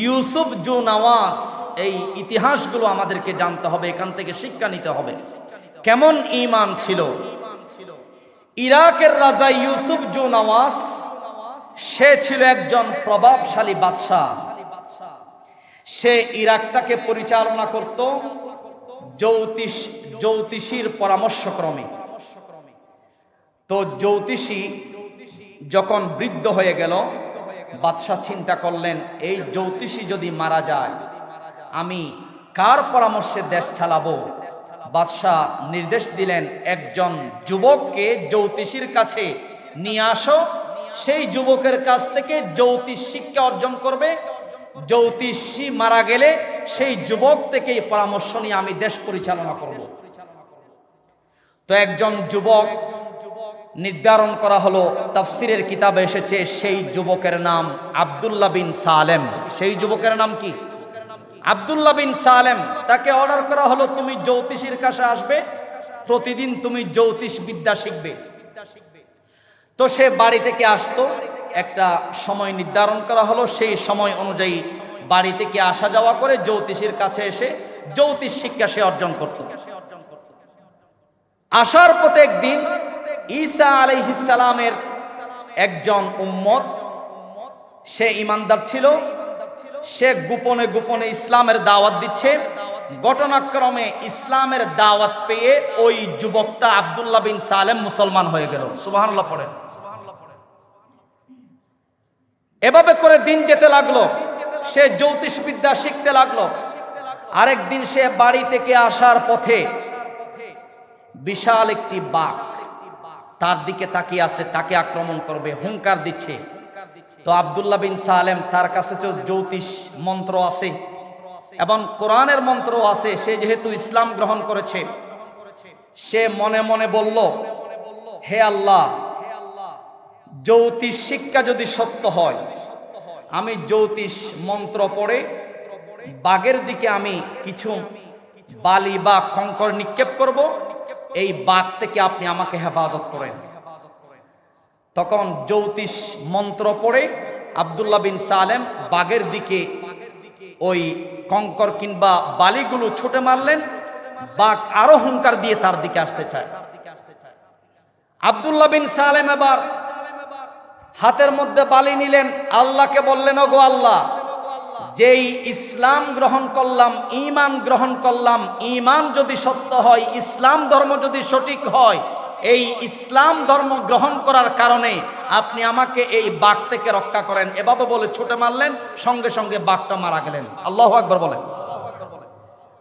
ইউসুফ জু নওয়াস। এই ইতিহাসগুলো আমাদেরকে জানতে হবে, এখান থেকে শিক্ষা নিতে হবে কেমন ঈমান ছিল। ইরাকের রাজা ইউসুফ জু নওয়াস, সে ছিল একজন প্রভাবশালী বাদশাহ। সে ইরাকটাকে পরিচালনা করত জ্যোতিষীর পরামর্শক্রমে। তো জ্যোতিষী যখন বৃদ্ধ হয়ে গেল, বাদশাহ চিন্তা করলেন, এই জ্যোতিষী যদি মারা যায়, আমি কার পরামর্শে দেশ চালাবো? বাদশাহ নির্দেশ দিলেন, একজন যুবককে জ্যোতিষীর কাছে নিয়ে আসো, সেই যুবকের কাছ থেকে জ্যোতিষ শিক্ষা অর্জন করবে, জ্যোতিষী মারা গেলে সেই যুবক থেকেই পরামর্শ নিয়ে আমি দেশ পরিচালনা করব। তো একজন যুবক নির্ধারণ করা হলো, তাফসিরের কিতাবে এসেছে সেই যুবকের নাম আব্দুল্লাহ বিন সালেম। সেই যুবকের নাম কি? আব্দুল্লাহ বিন সালেম। তাকে অর্ডার করা হলো, তুমি জ্যোতিষীর কাছে আসবে, প্রতিদিন তুমি জ্যোতিষ বিদ্যা শিখবে। তো সে বাড়ি থেকে আসতো, একটা সময় নির্ধারণ করা হলো, সেই সময় অনুযায়ী বাড়ি থেকে আসা যাওয়া করে জ্যোতিষীর কাছে এসে জ্যোতিষ শিক্ষা সে অর্জন করত। আসার পথে একদিন ঈসা আলাইহিস সালামের একজন উম্মত, সে ঈমানদার ছিল, সে গোপনে গোপনে ইসলামের দাওয়াত দিচ্ছে। ঘটনাক্রমে ইসলামের দাওয়াত পেয়ে ওই যুবকটা আব্দুল্লাহ বিন সালেম মুসলমান হয়ে গেল। সুবহানাল্লাহ পড়েন। এভাবে করে দিন যেতে লাগলো, সে জ্যোতিষ বিদ্যা শিখতে লাগলো। আরেকদিন সে বাড়ি থেকে আসার পথে বিশাল একটি বাঘ তার দিকে তাকিয়ে আছে, তাকে আক্রমণ করবে, হুঙ্কার দিচ্ছে। তো আব্দুল্লাহ বিন সালেম, তার কাছে জ্যোতিষ মন্ত্র আছে এবং কোরআনের মন্ত্র আছে, সে যেহেতু ইসলাম গ্রহণ করেছে, সে মনে মনে বলল, হে আল্লাহ, জ্যোতিষ শিক্ষা যদি সত্য হয়, আমি জ্যোতিষ মন্ত্র পড়ে বাঘের দিকে আমি কিছু বালি বা কঙ্কর নিক্ষেপ করব, এই বাঘ থেকে আপনি আমাকে হেফাজত করেন। তখন জ্যোতিষ মন্ত্র পড়ে আব্দুল্লাহ বিন সালেম বাঘের দিকে ওই কঙ্কর কিংবা বালিগুলো ছুটে মারলেন। বাঘ আরো হুঙ্কার দিয়ে তার দিকে আসতে চায়। আব্দুল্লাহ বিন সালেম এবার হাতের মধ্যে বালি নিলেন, আল্লাহকে বললেন, ওগো আল্লাহ, যেই ইসলাম গ্রহণ করলাম, ঈমান গ্রহণ করলাম, ঈমান যদি সত্য হয়, ইসলাম ধর্ম যদি সঠিক হয়, এই ইসলাম ধর্ম গ্রহণ করার কারণে আপনি আমাকে এই বাঘ থেকে রক্ষা করেন। এভাবে বলে ছুটে মারলেন, সঙ্গে সঙ্গে বাঘটা মারা গেলেন। আল্লাহু আকবার বলেন।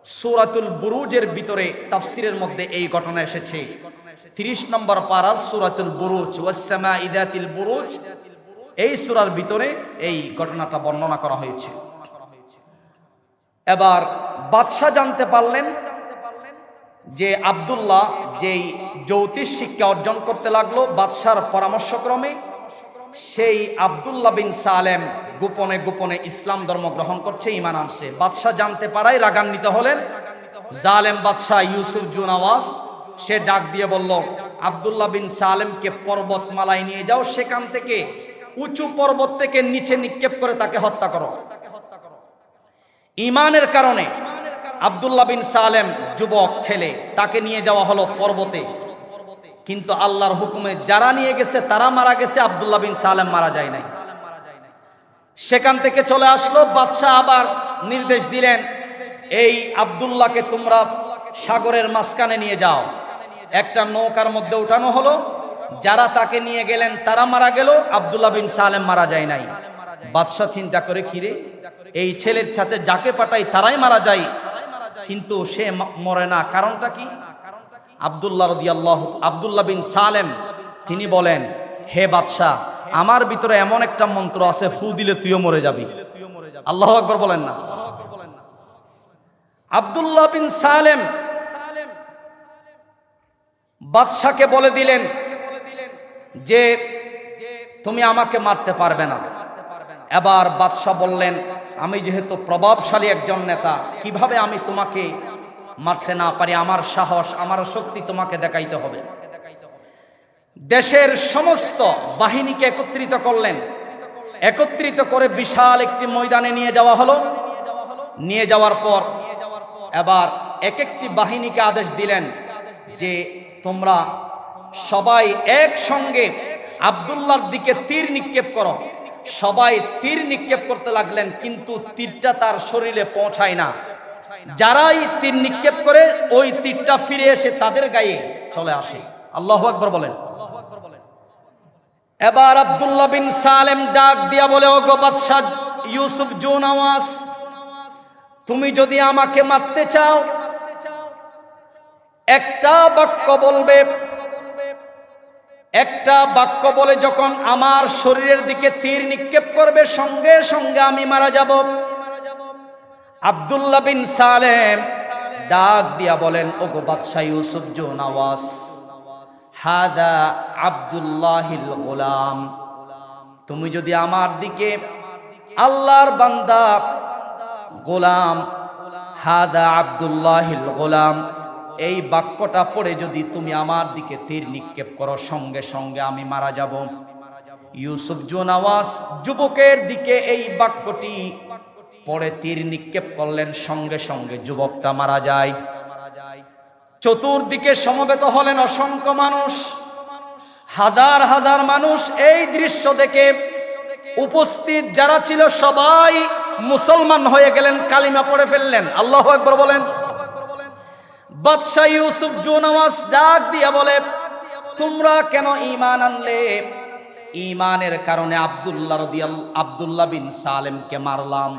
সূরাতুল বুরুজের ভিতরে তাফসিরের মধ্যে এই ঘটনা এসেছে। 30 নম্বর পারার সূরাতুল বুরুজ, ওয়াস সামাঈ যাতিল বুরুজ, এই সূরার ভিতরে এই ঘটনাটা বর্ণনা করা হয়েছে। এবার বাদশা জানতে পারলেন যে আব্দুল্লাহ যেই জ্যোতিষ শিক্ষা অর্জন করতে লাগলো, বাদশার পরামর্শক্রমে সেই আব্দুল্লাহ বিন সালেম গোপনে গোপনে ইসলাম ধর্ম গ্রহণ করছে, ঈমান আনছে। বাদশা জানতে পারায় রাগান্বিত হলেন। জালেম বাদশাহ ইউসুফ জুনাওয়াজ, সে ডাক দিয়ে বলল, আব্দুল্লাহ বিন সালেমকে পর্বতমালায় নিয়ে যাও, সেখান থেকে উঁচু পর্বত থেকে নিচে নিক্ষেপ করে তাকে হত্যা করো। ঈমানের কারণে আব্দুল্লাহ বিন সালেম যুবক ছেলে, তাকে নিয়ে যাওয়া হলো পর্বতে। কিন্তু আল্লাহর হুকুমে যারা নিয়ে গেছে তারা মারা গেছে, আব্দুল্লাহ বিন সালেম মারা যায় নাই। সেখান থেকে চলে আসলো। বাদশাহ আবার নির্দেশ দিলেন, এই আব্দুল্লাহকে তোমরা সাগরের মাঝখানে নিয়ে যাও। একটা নৌকার মধ্যে উঠানো হলো, যারা তাকে নিয়ে গেলেন তারা মারা গেল, আব্দুল্লাহ বিন সালেম মারা যায় নাই। বাদশাহ চিন্তা করে, কিরে, এই ছেলের চাচা যাকে পাঠাই তারাই মারা যায়, কিন্তু সে মরে না, কারণটা কি? আব্দুল্লাহ বিন সালেম তিনি বলেন, হে বাদশাহ, আমার ভিতরে এমন একটা মন্ত্র আছে, ফু দিলে তুইও মরে যাবি। আল্লাহু আকবার বলেন না। আব্দুল্লাহ বিন সালেম বাদশাকে বলে দিলেন যে তুমি আমাকে মারতে পারবে না। এবার বাদশাহ বললেন, আমি যেহেতু প্রভাবশালী একজন নেতা, কিভাবে আমি তোমাকে মারতে না পারি? আমার সাহস, আমার শক্তি তোমাকে দেখাইতে হবে। দেশের সমস্ত বাহিনীকে একত্রিত করলেন। একত্রিত করে বিশাল একটি ময়দানে নিয়ে যাওয়া হলো। নিয়ে যাওয়ার পর এবার এক একটি বাহিনীকে আদেশ দিলেন যে তোমরা সবাই একসঙ্গে আব্দুল্লাহর দিকে তীর নিক্ষেপ করো। সবাই তীর নিক্ষেপ করতে লাগলেন, কিন্তু তীরটা তার শরীরে পৌঁছায় না। যারাই তীর নিক্ষেপ করে ওই তীরটা ফিরে এসে তাদের গায়ে চলে আসে। আল্লাহু আকবার বলেন। এবার আব্দুল্লাহ বিন সালেম ডাক দিয়া বলে, ওগো বাদশাহ ইউসুফ জুনাওয়াজ, তুমি যদি আমাকে মারতে চাও একটা বাক্য বলবে, একটা বাক্য বলে যখন আমার শরীরের দিকে তীর নিক্ষেপ করবে সঙ্গে সঙ্গে আমি মারা যাব। আব্দুল্লাহ বিন সালেম ডাক দিয়া বলেন, ওগো বাদশা ইউসুফ জুন আওয়াজ, হাদা আব্দুল্লাহিল গোলাম, তুমি যদি আমার দিকে আল্লাহর বান্দা গোলাম, হাদা আব্দুল্লাহিল গোলাম, এই বাক্যটা পড়ে যদি তুমি আমার দিকে তীর নিক্ষেপ করো সঙ্গে সঙ্গে আমি মারা যাব। ইউসুফ জুন আওয়াজ যুবকের দিকে এই বাক্যটি পড়ে তীর নিক্ষেপ করলেন, সঙ্গে সঙ্গে যুবকটা মারা যায়। চতুর্দিকে সমবেত হলেন অসংখ্য মানুষ, হাজার হাজার মানুষ। এই দৃশ্য দেখে উপস্থিত যারা ছিল সবাই মুসলমান হয়ে গেলেন, কালিমা পড়ে ফেললেন। আল্লাহু আকবার বলেন। বাদশা ইউসুফ জুন আওয়াজ ডাক দিয়া বলে, তোমরা কেন ঈমান আনলে? ঈমানের কারণে আব্দুল্লাহ বিন সালেমকে মারলাম,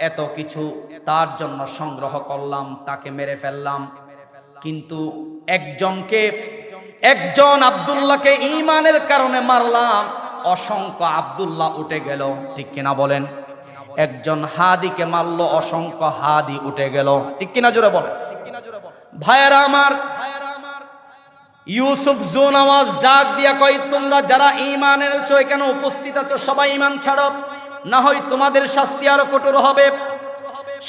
এত কিছু তার জন্য সংগ্রহ করলাম, তাকে মেরে ফেললাম। কিন্তু একজন আব্দুল্লাহকে ঈমানের কারণে মারলাম, অসংখ্য আব্দুল্লাহ উঠে গেল। ঠিক কিনা বলেন? একজন হাদিকে মারলো, অসংখ্য হাদি উঠে গেল। ঠিক কিনা জোরে বলেন। ভাইয়েরা আমার, ইউসুফ জুন আওয়াজ ডাক দিয়া কই, তোমরা যারা ঈমানের চয় কেন উপস্থিত আছো সবাই ঈমান ছাড়ো, না হয় তোমাদের শাস্তি আরো কঠোর হবে।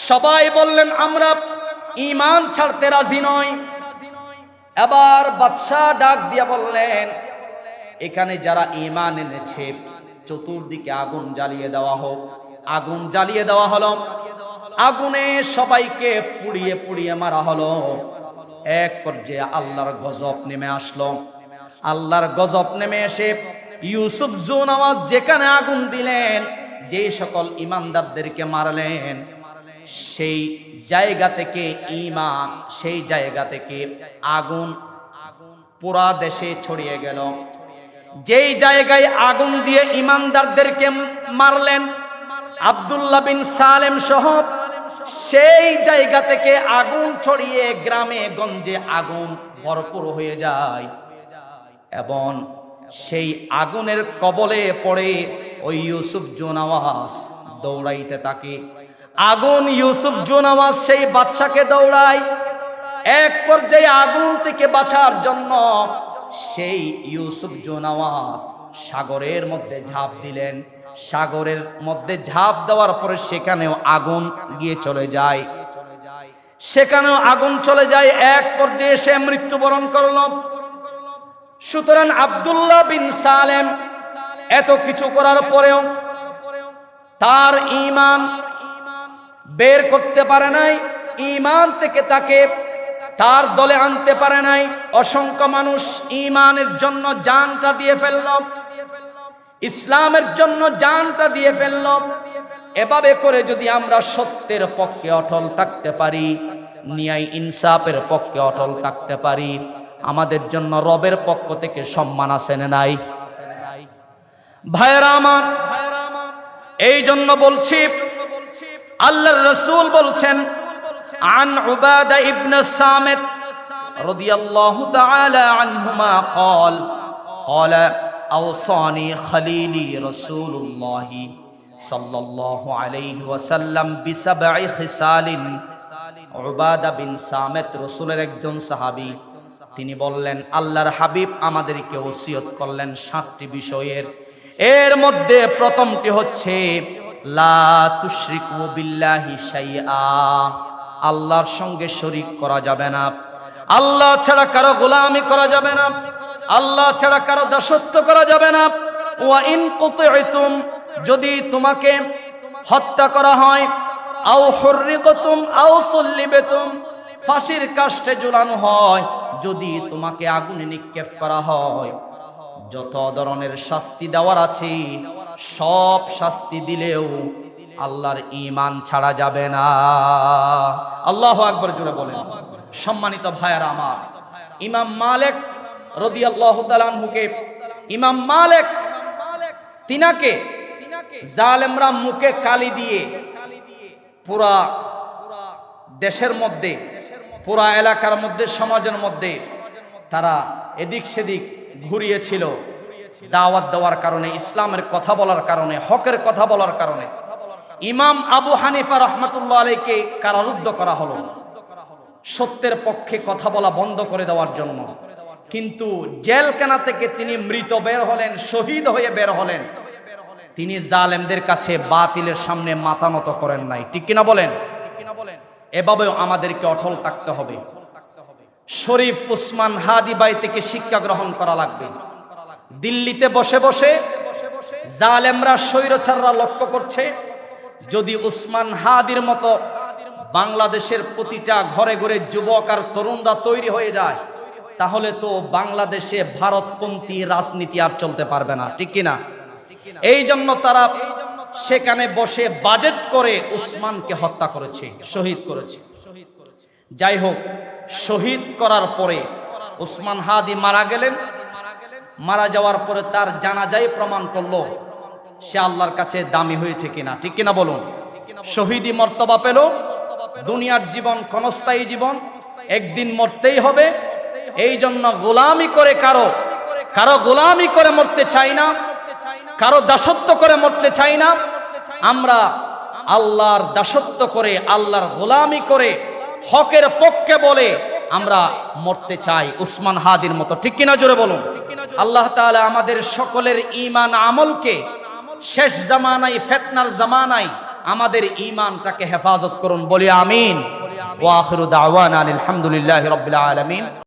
সবাই বললেন আমরা ঈমান ছাড়তে রাজি নই। এবার বাদশাহ ডাক দিয়া বললেন, এখানে যারা ঈমান এনেছে চতুর্দিকে আগুন জ্বালিয়ে দেওয়া হোক। আগুন জ্বালিয়ে দেওয়া হলো, আগুনে সবাইকে পুড়িয়ে পুড়িয়ে মারা হলো। এক পর্যায়ে আল্লাহর গজব নেমে আসলো। আল্লাহর গজব নেমে এসে ইউসুফ জুন আওয়াজ যেখানে আগুন দিলেন, যে সকল ঈমানদারদেরকে মারলেন, সেই জায়গা থেকে ঈমান, সেই জায়গা থেকে আগুন পুরা দেশে ছড়িয়ে গেল। যেই জায়গায় আগুন দিয়ে ঈমানদারদেরকে মারলেন আব্দুল্লাহ বিন সালেম সহ, সেই জায়গা থেকে আগুন ছড়িয়ে গ্রামে গঞ্জে আগুন ভরপুর হয়ে যায় এবং সেই আগুনের কবলে পড়ে ওই ইউসুফ জুন আওয়াজ দৌড়াইতে থাকে। আগুন ইউসুফ জুন আওয়াজ সেই বাদশাকে দৌড়ায়। এক পর্যায়ে আগুন থেকে বাঁচার জন্য সেই ইউসুফ জুন আওয়াজ সাগরের মধ্যে ঝাঁপ দিলেন। সাগরের মধ্যে ঝাঁপ দেওয়ার পরে সেখানেও আগুন গিয়ে চলে যায়, সেখানেও আগুন চলে যায়। এক পর্যায়ে সে মৃত্যুবরণ করল। সুতরাং আব্দুল্লাহ বিন সালেম এত কিছু করার পরেও তার ঈমান বের করতে পারে নাই, ঈমান থেকে তাকে তার দলে আনতে পারে নাই। অসংখ্য মানুষ ঈমানের জন্য জানটা দিয়ে ফেলল, ইসলামের জন্য জানটা দিয়ে ফেলল। এভাবে করে যদি আমরা সত্যের পক্ষে অটল থাকতে পারি, ন্যায় ইনসাফের পক্ষে অটল থাকতে পারি, আমাদের জন্য রবের পক্ষ থেকে সম্মান আছে না নাই? ভাইয়েরা আমার, এই জন্য বলছি, আল্লাহর রাসূল বলছেন, আন উবাদা ইবনে সামিত রাদিয়াল্লাহু তাআলা আনহুমা قال قال أوصاني خليلي رسول الله صلى الله عليه وسلم بسبع خصال। উবাদা বিন সামিত রাসূলের একজন সাহাবী, তিনি বললেন আল্লাহর হাবিব আমাদেরকে ওসিয়ত করলেন 7টি বিষয়ের। এর মধ্যে প্রথমটি হচ্ছে লা তুশরিকু বিল্লাহি শাইআ, আল্লাহর সঙ্গে শরীক করা যাবে না, আল্লাহ ছাড়া কারো গোলামি করা যাবে না, আল্লাহ ছাড়া কারো দাসত্ব করা যাবে না। ওয়া ইন কুতিতুম, যদি তোমাকে হত্যা করা হয়, আও হুররিকতুম আও সুল্লিবাতুম, ফাঁসির কাষ্ঠে ঝুলানো হয়, যদি তোমাকে আগুনে নিক্ষেপ করা হয়, যত ধরনের শাস্তি দেওয়ার আছে সব শাস্তি দিলেও আল্লাহর ঈমান ছাড়া যাবে না। আল্লাহু আকবার জোরে বলেন। সম্মানিত ভাইয়েরা আমার, ইমাম মালিক রাদিয়াল্লাহু তাআলা আনহুকে, ইমাম মালিক তিনাকে জালেমরা মুখে কালি দিয়ে পুরা দেশের মধ্যে, পুরা এলাকার মধ্যে, সমাজের মধ্যে তারা এদিক সেদিক ঘুরিয়েছিল, দাওয়াত দেওয়ার কারণে, ইসলামের কথা বলার কারণে, হকের কথা বলার কারণে ইমাম আবু হানিফা রহমাতুল্লাহ আলাইহিকে কারারুদ্ধ করা হলো সত্যের পক্ষে কথা বলা বন্ধ করে দেওয়ার জন্য। কিন্তু জেলখানা থেকে তিনি মৃত বের হলেন, শহীদ হয়ে বের হলেন। তিনি জালেমদের কাছে বাতিলের সামনে মাথা নত করেন নাই। ঠিক কিনা বলেন? এভাবেও আমাদেরকে অটল থাকতে হবে। শরীফ উসমান হাদি ভাই থেকে শিক্ষা গ্রহণ করা লাগবে। দিল্লিতে বসে বসে জালেমরা, স্বৈরাচাররা লক্ষ্য করছে, যদি উসমান হাদির মতো বাংলাদেশের প্রতিটা ঘরে ঘরে যুবক আর তরুণরা তৈরি হয়ে যায়, তাহলে তো বাংলাদেশে ভারতপন্থী রাজনীতি আর চলতে পারবে না। ঠিক কিনা? এই জন্য তারা সেখানে বসে বাজেট করে উসমানকে হত্যা করেছে, শহীদ করেছে। যাই হোক, শহীদ করার পরে উসমান হাদি মারা গেলেন। মারা যাওয়ার পরে তার জানাজাই প্রমাণ করলো সে আল্লাহর কাছে দামি হয়েছে কিনা। ঠিক কিনা বলুন? শহীদি মর্তবা পেল। দুনিয়ার জীবন ক্ষণস্থায়ী জীবন, একদিন মরতেই হবে। এই জন্য গোলামি করে কারো গোলামি করে মরতে চাই না, কারো দাসত্ব করে মরতে চাই না। আমরা আল্লাহর দাসত্ব করে, আল্লাহর গোলামি করে, হকের পক্ষে বলে আমরা মরতে চাই উসমান হাদির মতো। ঠিক কিনা? জোরে বলুন। আল্লাহ তাআলা আমাদের সকলের ঈমান আমলকে শেষ জামানায়, ফিতনার জামানায় আমাদের ঈমানটাকে হেফাজত করুন, বলি আমিন। ওয়া আখিরু দাওয়ানা আলহামদুলিল্লাহি রাব্বিল আলামিন।